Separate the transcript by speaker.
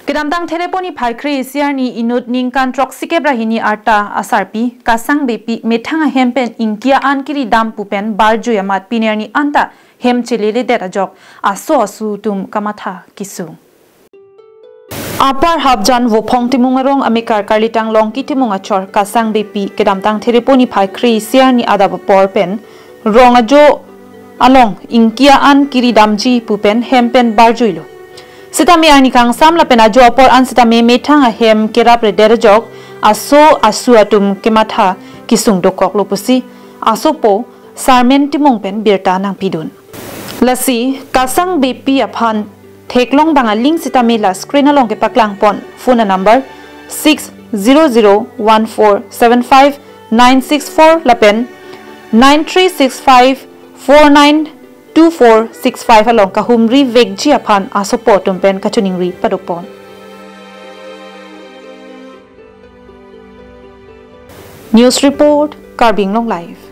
Speaker 1: Kedamtang teleponi phaikri siarni inut ningkan troksike brahini arta asarpi kasang bepi methanga hempen inkia ankiri dam pupen barjo yamat pinerni anta ahemchele ledet ajok asu tum kematha kesung. Apar habjan wopong timungarong amikar karlitang longki timungachor kasang bepi kedamtang teleponi phaikri siarni adaba porpen rongajo along inkia ankiri damji pupen hempen barjoilo. Sitami ani kang samla pena jo apor an sitami methang ahem kerap rederjok asu atum kematha kesung dokok lopusi asopo sarmen timong pen birta nang pidun lasi kasang bepi aphan theklong banga link sitami la screen along ke paklang pon phone number 6001475964 lapen 9365492465 along kahumri vegji aphan asopotum pen kachuningri padopon. News report Karbing Long Live.